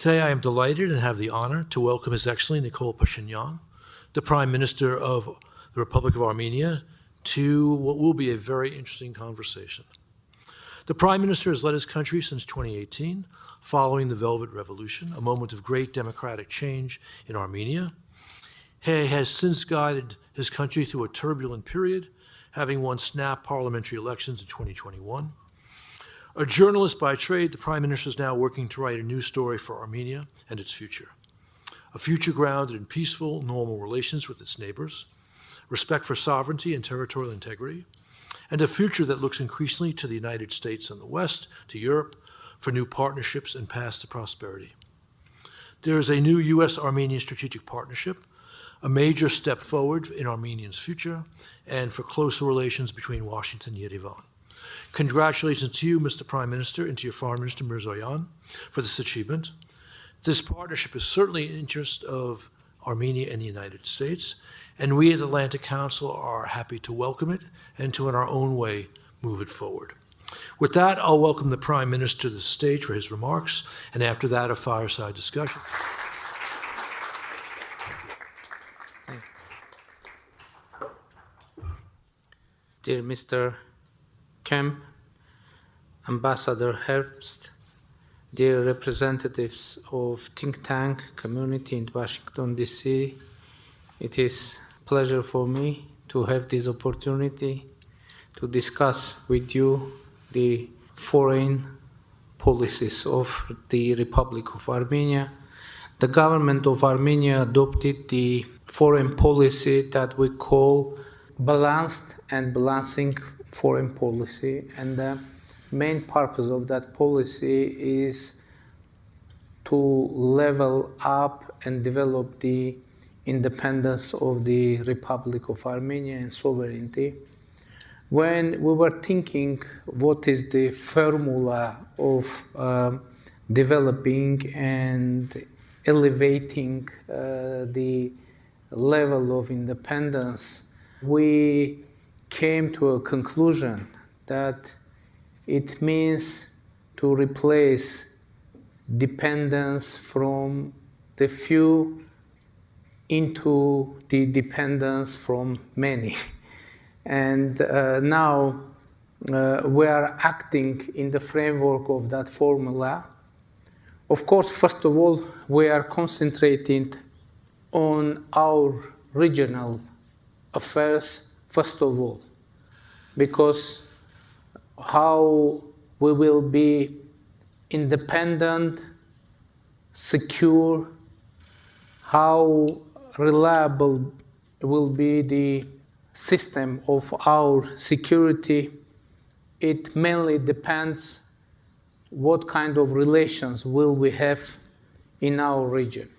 Today I am delighted and have the honor to welcome His Excellency Nikol Pašinyan, the Prime Minister of the Republic of Armenia, to what will be a very interesting conversation. The Prime Minister has led his country since 2018, following the Velvet Revolution, a moment of great democratic change in Armenia. He has since guided his country through a turbulent period, having won snap parliamentary elections in 2021. A journalist by trade, the Prime Minister is now working to write a new story for Armenia and its future. A future grounded in peaceful, normal relations with its neighbors, respect for sovereignty and territorial integrity, and a future that looks increasingly to the United States and the West, to Europe, for new partnerships and paths to prosperity. There is a new U.S.-Armenian strategic partnership, a major step forward in Armenia's future, and for closer relations between Washington and Yerevan. Congratulations to you, Mr. Prime Minister, and to your Foreign Minister, Mirzoyan, for this achievement. This partnership is certainly in the interest of Armenia and the United States, and we at the Atlantic Council are happy to welcome it and to, in our own way, move it forward. With that, I'll welcome the Prime Minister to the stage for his remarks, and after that, a fireside discussion. Dear Mr. Kemp, Ambassador Herbst, dear representatives of think tank community in Washington, D.C., it is a pleasure for me to have this opportunity to discuss with you the foreign policies of the Republic of Armenia. The government of Armenia adopted the foreign policy that we call balanced and balancing foreign policy, and the main purpose of that policy is to level up and develop the independence of the Republic of Armenia and sovereignty. When we were thinking what is the formula of developing and elevating the level of independence, we came to a conclusion that it means to replace dependence from the few into the dependence from many. And now we are acting in the framework of that formula. Of course, first of all, we are concentrating on our regional affairs, first of all, because how we will be independent, secure, how reliable will be the system of our security, it mainly depends what kind of relations will we have in our region.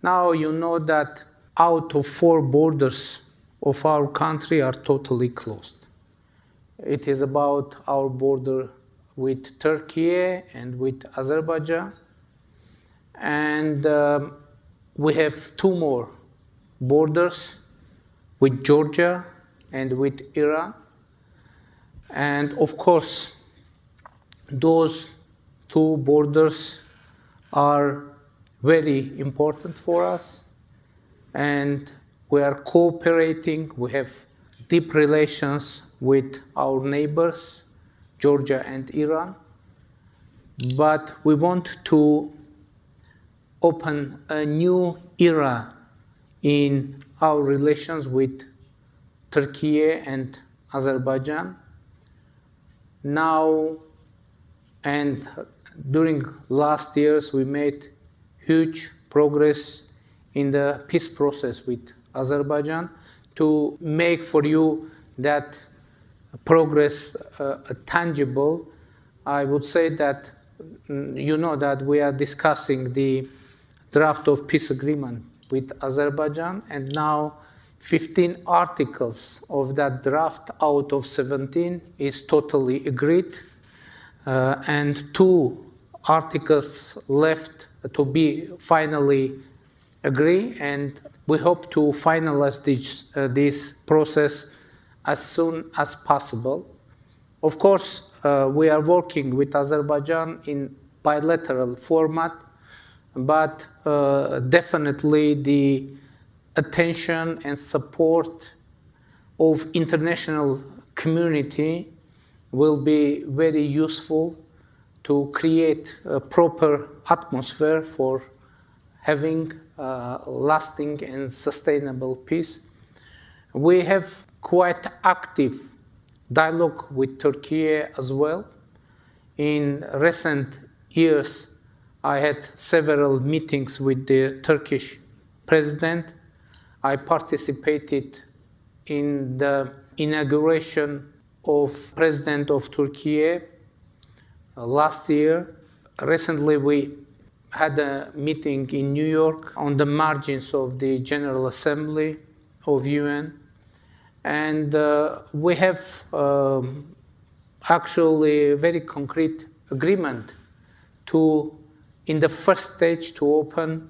Now you know that out of 4 borders of our country are totally closed. It is about our border with Turkey and with Azerbaijan, and we have 2 more borders with Georgia and with Iran. And of course, those 2 borders are very important for us, and we are cooperating. We have deep relations with our neighbors, Georgia and Iran, but we want to open a new era in our relations with Turkey and Azerbaijan. Now and during last years, we made huge progress in the peace process with Azerbaijan. To make for you that progress tangible, I would say that you know that we are discussing the draft of peace agreement with Azerbaijan, and now 15 articles of that draft out of 17 is totally agreed, and 2 articles left to be finally agreed, and we hope to finalize this process as soon as possible. Of course, we are working with Azerbaijan in bilateral format. but definitely the attention and support of international community will be very useful to create a proper atmosphere for having lasting and sustainable peace. We have quite active dialogue with Turkey as well. In recent years, I had several meetings with the Turkish president. I participated in the inauguration of President of Turkey last year. Recently, we had a meeting in New York on the margins of the General Assembly of UN. And we have actually a very concrete agreement to, in the first stage, to open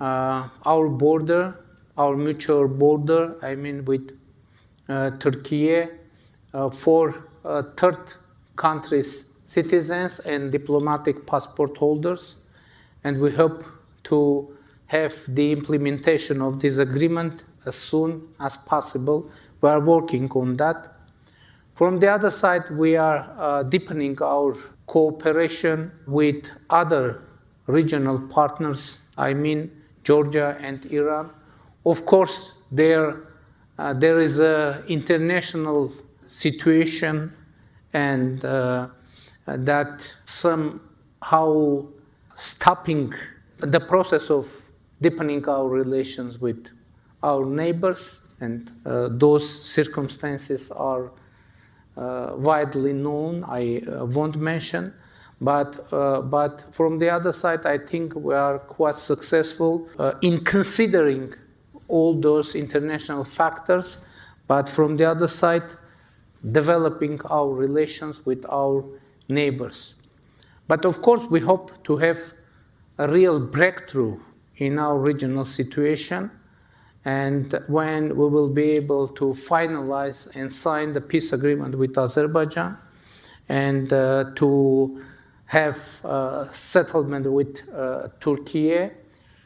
our border, our mutual border, with Turkey for third countries' citizens and diplomatic passport holders. And we hope to have the implementation of this agreement as soon as possible. We are working on that. From the other side, we are deepening our cooperation with other regional partners, Georgia and Iran. Of course, there is an international situation and that somehow stopping the process of deepening our relations with our neighbors, and those circumstances are widely known. I won't mention, but from the other side, I think we are quite successful in considering all those international factors, but from the other side, developing our relations with our neighbors. But of course, we hope to have a real breakthrough in our regional situation, and when we will be able to finalize and sign the peace agreement with Azerbaijan, and to have settlement with Turkey,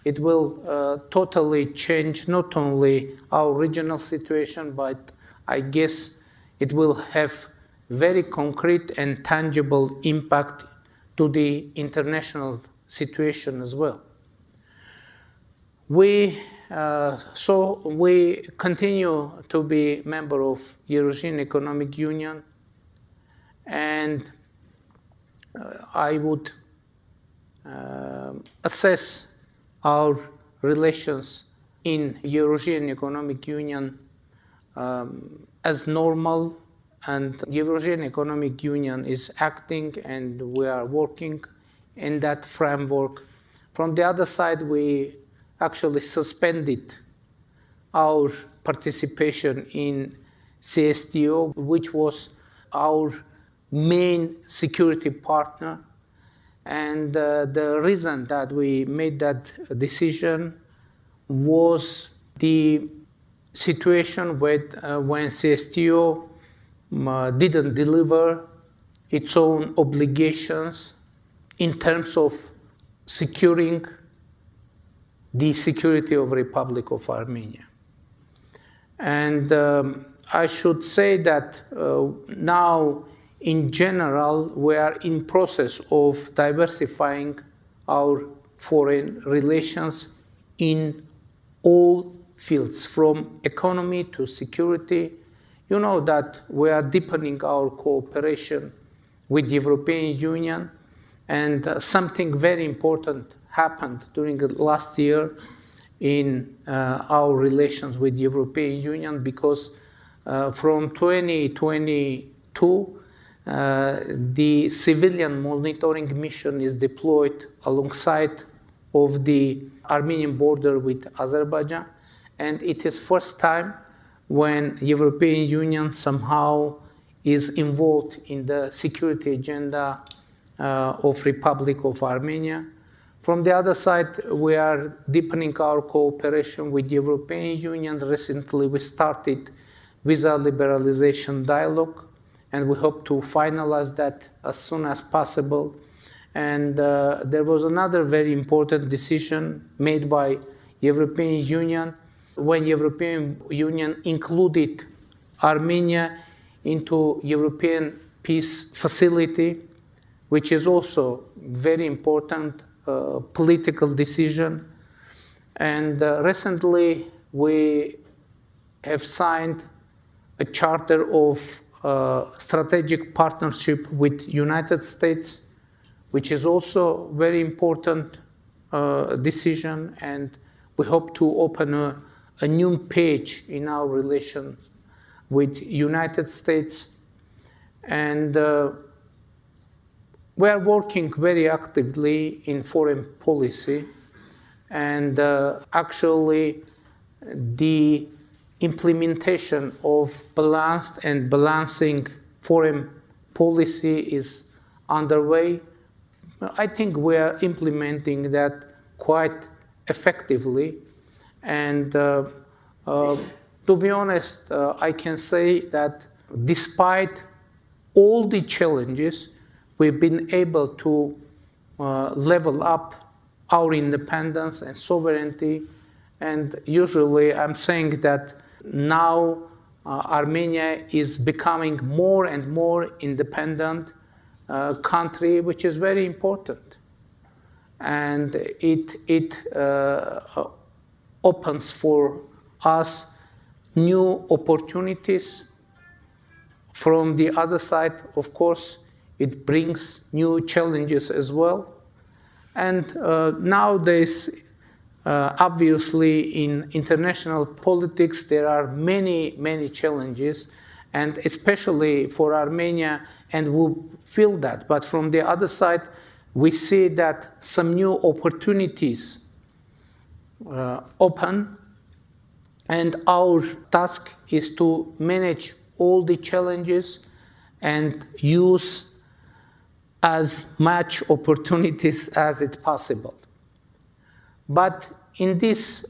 it will totally change not only our regional situation, but I guess it will have very concrete and tangible impact to the international situation as well. We continue to be member of European Economic Union, and I would assess our relations in European Economic Union as normal, and European Economic Union is acting and we are working in that framework. From the other side, we actually suspended our participation in CSTO, which was our main security partner. And the reason that we made that decision was the situation when CSTO didn't deliver its own obligations in terms of securing the security of Republic of Armenia. And I should say that now, in general, we are in process of diversifying our foreign relations in all fields, from economy to security. You know that we are deepening our cooperation with the European Union, and something very important happened during the last year in our relations with the European Union, because from 2022, the civilian monitoring mission is deployed alongside of the Armenian border with Azerbaijan, and it is first time when European Union somehow is involved in the security agenda of Republic of Armenia. From the other side, we are deepening our cooperation with the European Union. Recently, we started visa liberalization dialogue, and we hope to finalize that as soon as possible. And there was another very important decision made by European Union when European Union included Armenia into European Peace Facility, which is also very important political decision. And recently we have signed a charter of strategic partnership with United States, which is also very important decision, and we hope to open a new page in our relations with United States. And we are working very actively in foreign policy, and actually the implementation of balanced and balancing foreign policy is underway. I think we are implementing that quite effectively. And to be honest, I can say that despite all the challenges, we've been able to level up our independence and sovereignty. And usually I'm saying that now Armenia is becoming more and more independent country, which is very important. And it opens for us new opportunities. From the other side, of course, it brings new challenges as well. And nowadays, obviously, in international politics, there are many, many challenges, and especially for Armenia, and we feel that. But from the other side, we see that some new opportunities open, and our task is to manage all the challenges and use as much opportunities as it's possible. But in this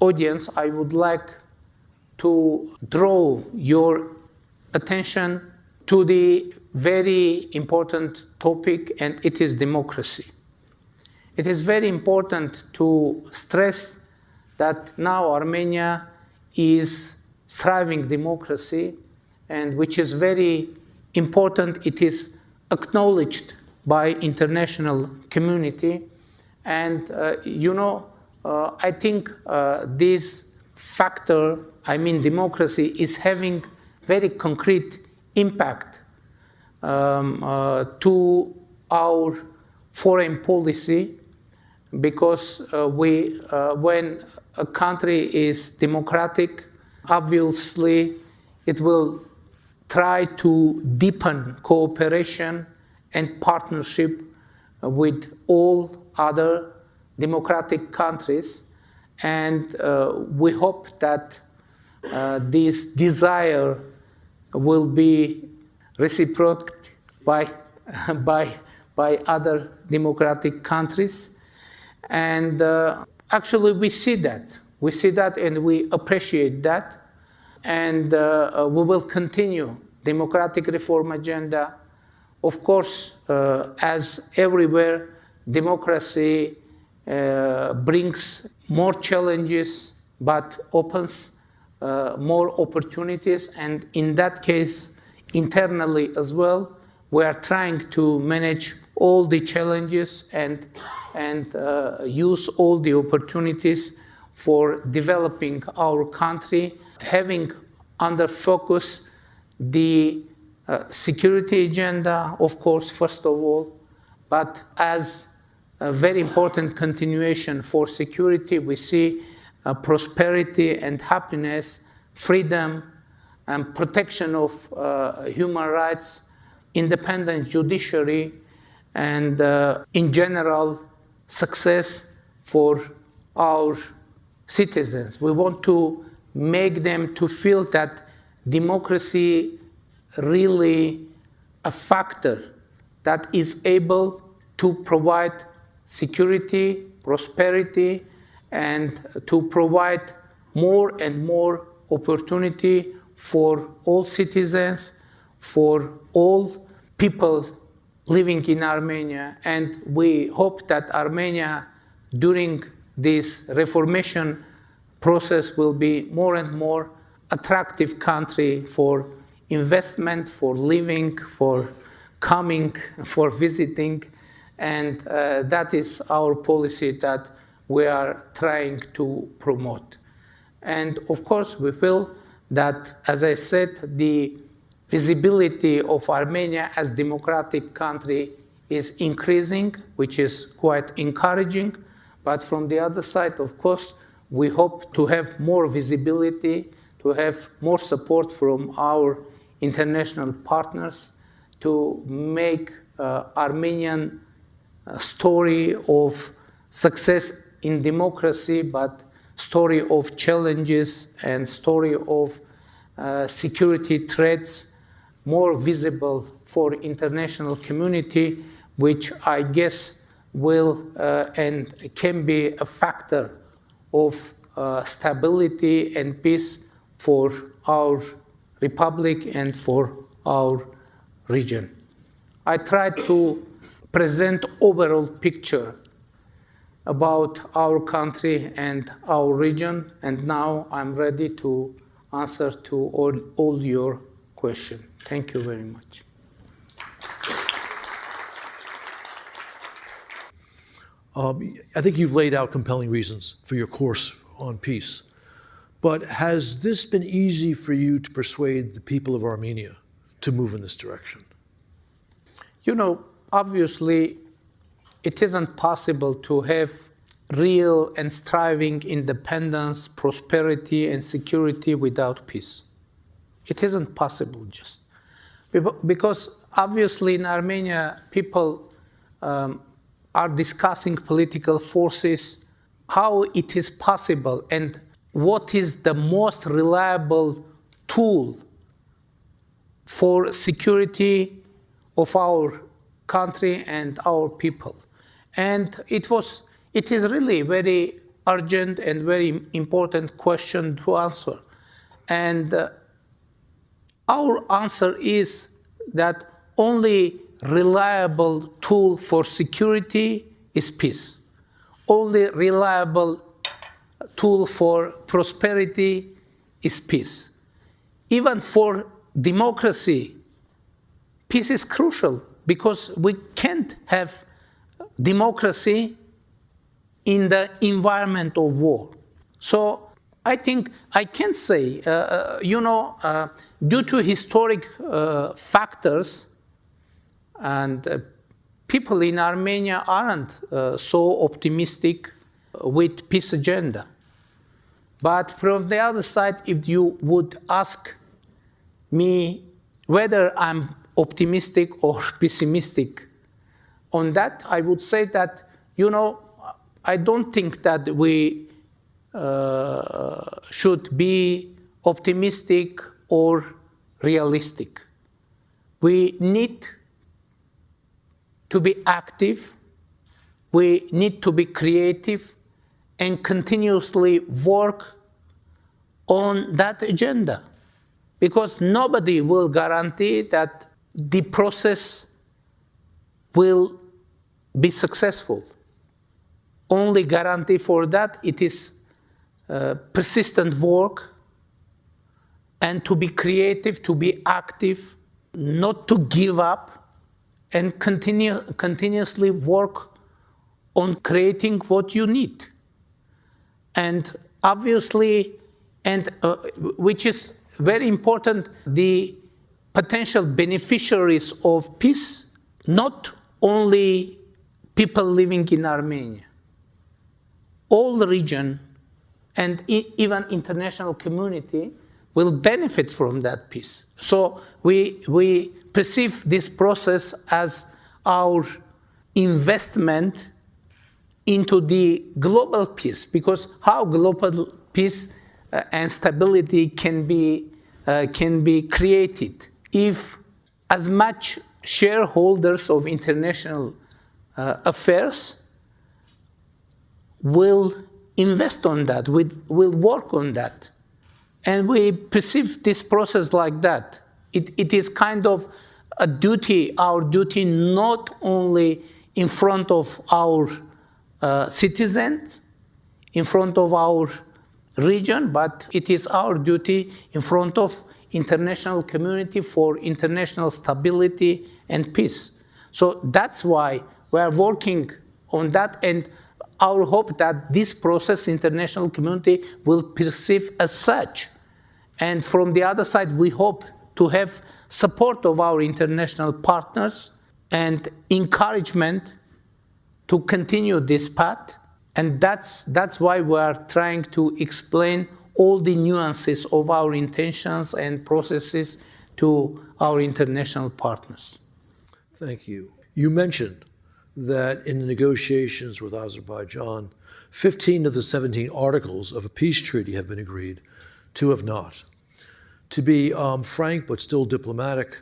audience, I would like to draw your attention to the very important topic, and it is democracy. It is very important to stress that now Armenia is thriving democracy, and which is very important. It is acknowledged by international community. And I think this factor, democracy, is having very concrete impact to our foreign policy, because when a country is democratic, obviously it will try to deepen cooperation and partnership with all other democratic countries. And we hope that this desire will be reciprocated by other democratic countries. And actually we see that. We see that and we appreciate that. And we will continue democratic reform agenda. Of course, as everywhere, democracy brings more challenges, but opens more opportunities. And in that case, internally as well, we are trying to manage all the challenges and use all the opportunities for developing our country, having under focus the security agenda, of course, first of all, but as a very important continuation for security, we see prosperity and happiness, freedom and protection of human rights, independent judiciary, and in general, success for our citizens. We want to make them to feel that democracy really a factor that is able to provide security, prosperity, and to provide more and more opportunity for all citizens, for all people living in Armenia, and we hope that Armenia, during this reformation process, will be more and more attractive country for investment, for living, for coming, for visiting, and that is our policy that we are trying to promote. And of course, we feel that, as I said, the visibility of Armenia as democratic country is increasing, which is quite encouraging. But from the other side, of course, we hope to have more visibility, to have more support from our international partners to make Armenian story of success in democracy, but story of challenges and story of security threats more visible for international community, which I guess will and can be a factor of stability and peace for our republic and for our region. I tried to present overall picture about our country and our region, and now I'm ready to answer to all your questions. Thank you very much. I think you've laid out compelling reasons for your course on peace. But has this been easy for you to persuade the people of Armenia to move in this direction? You know, obviously, it isn't possible to have real and striving independence, prosperity, and security without peace. It isn't possible just. Because obviously in Armenia, people are discussing political forces, how it is possible, and what is the most reliable tool for security of our country and our people. And it is really very urgent and very important question to answer. And our answer is that only reliable tool for security is peace. Only reliable tool for prosperity is peace. Even for democracy, peace is crucial because we can't have democracy in the environment of war. So I think I can say, due to historic factors, and people in Armenia aren't so optimistic with peace agenda. But from the other side, if you would ask me whether I'm optimistic or pessimistic on that, I would say that, I don't think that we should be optimistic or realistic. We need to be active, we need to be creative, and continuously work on that agenda. Because nobody will guarantee that the process will be successful. Only guarantee for that it is persistent work and to be creative, to be active, not to give up, and continuously work on creating what you need. And obviously, which is very important, the potential beneficiaries of peace, not only people living in Armenia, all the region and even international community will benefit from that peace. So we perceive this process as our investment into the global peace, because how global peace and stability can be created if as much shareholders of international affairs will invest on that, will work on that. And we perceive this process like that. It is kind of our duty not only in front of our citizens, in front of our region, but it is our duty in front of international community for international stability and peace. So that's why we are working on that, and our hope that this process international community will perceive as such. And from the other side, we hope to have support of our international partners and encouragement to continue this path. And that's why we are trying to explain all the nuances of our intentions and processes to our international partners. Thank you. You mentioned that in the negotiations with Azerbaijan, 15 of the 17 articles of a peace treaty have been agreed, 2 have not. To be frank but still diplomatic,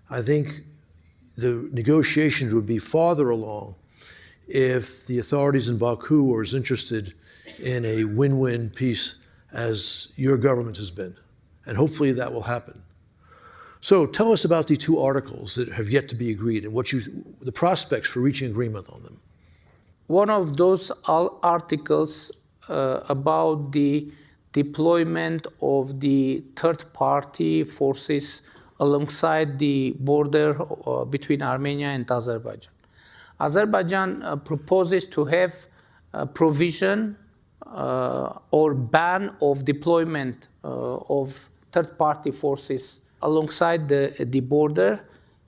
I think the negotiations would be farther along if the authorities in Baku were as interested in a win-win peace as your government has been. And hopefully that will happen. So tell us about the 2 articles that have yet to be agreed and the prospects for reaching agreement on them. One of those articles about the deployment of the third-party forces alongside the border between Armenia and Azerbaijan. Azerbaijan proposes to have a provision or ban of deployment of third-party forces alongside the border,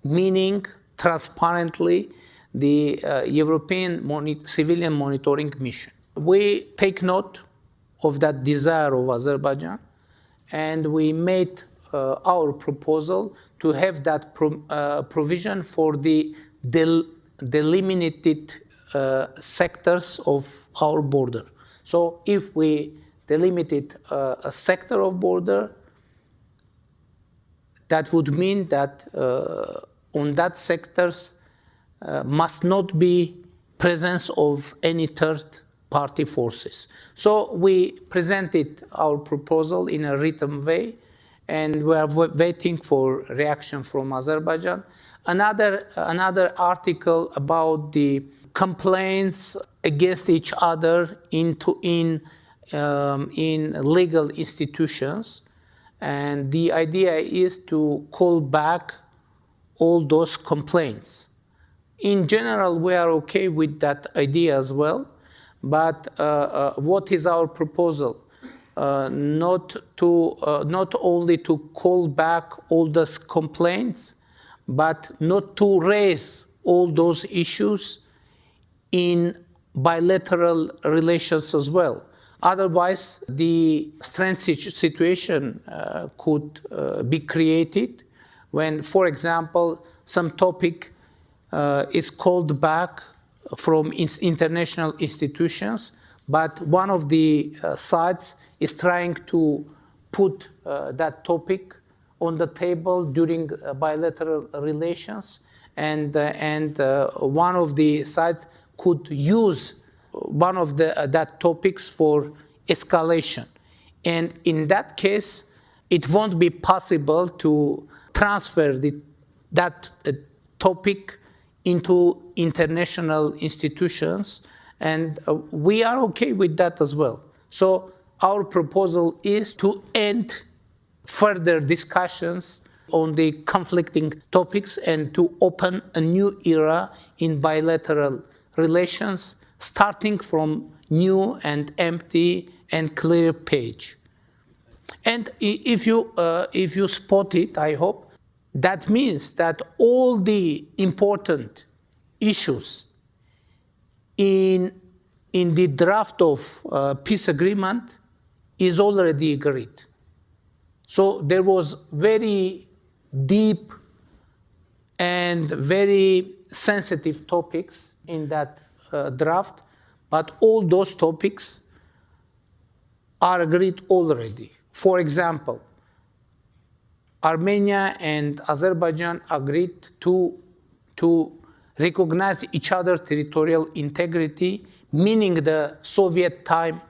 meaning transparently the European Civilian Monitoring Mission. We take note of that desire of Azerbaijan, and we made our proposal to have that provision for the delimited sectors of our border. So if we delimited a sector of border, that would mean that on that sectors must not be presence of any third-party forces. So we presented our proposal in a written way, and we are waiting for reaction from Azerbaijan. Another article about the complaints against each other in legal institutions, and the idea is to call back all those complaints. In general, we are okay with that idea as well, but what is our proposal? Not only to call back all those complaints, but not to raise all those issues in bilateral relations as well. Otherwise, the strange situation could be created when, for example, some topic is called back from international institutions, but one of the sides is trying to put that topic on the table during bilateral relations, and one of the sides could use one of that topics for escalation. And in that case, it won't be possible to transfer that topic into international institutions, and we are okay with that as well. So our proposal is to end further discussions on the conflicting topics and to open a new era in bilateral relations, starting from new and empty and clear page. And if you spot it, I hope, that means that all the important issues in the draft of peace agreement is already agreed. So there was very deep and very sensitive topics in that draft, but all those topics are agreed already. For example, Armenia and Azerbaijan agreed to recognize each other's territorial integrity, meaning the Soviet time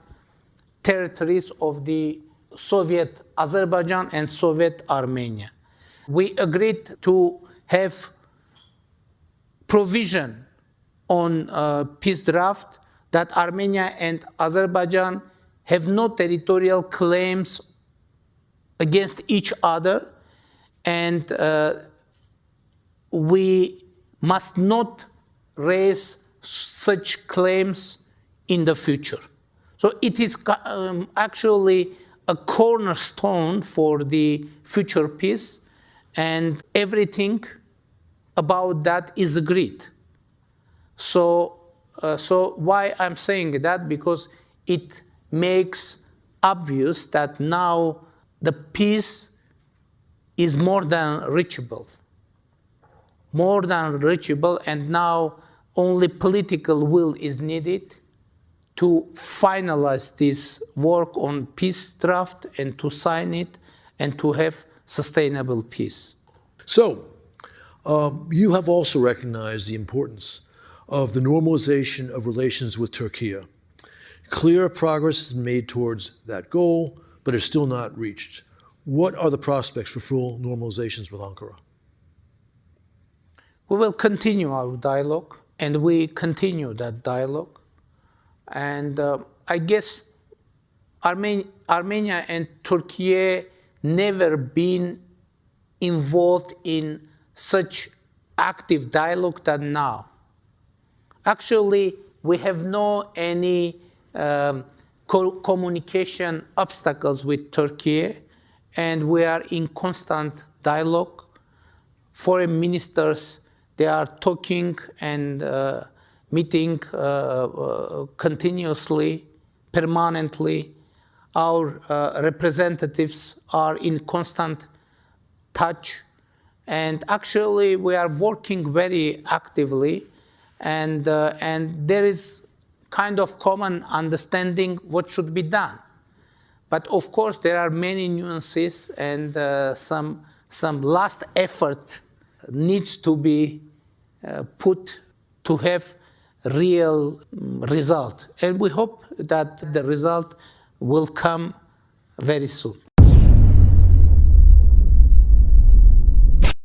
territories of the Soviet Azerbaijan and Soviet Armenia. We agreed to have provision on peace draft that Armenia and Azerbaijan have no territorial claims against each other, and we must not raise such claims in the future. So it is actually a cornerstone for the future peace, and everything about that is agreed. So why I'm saying that? Because it makes obvious that now the peace is more than reachable, and now only political will is needed to finalize this work on peace draft and to sign it and to have sustainable peace. So, you have also recognized the importance of the normalization of relations with Turkey. Clear progress is made towards that goal, but is still not reached. What are the prospects for full normalizations with Ankara? We will continue our dialogue, and we continue that dialogue. And I guess Armenia and Turkey never been involved in such active dialogue than now. Actually, we have no any communication obstacles with Turkey, and we are in constant dialogue. Foreign ministers, they are talking and meeting continuously, permanently. Our representatives are in constant touch, and actually we are working very actively, and there is kind of common understanding what should be done. But of course there are many nuances, and some last effort needs to be put to have real result. And we hope that the result will come very soon.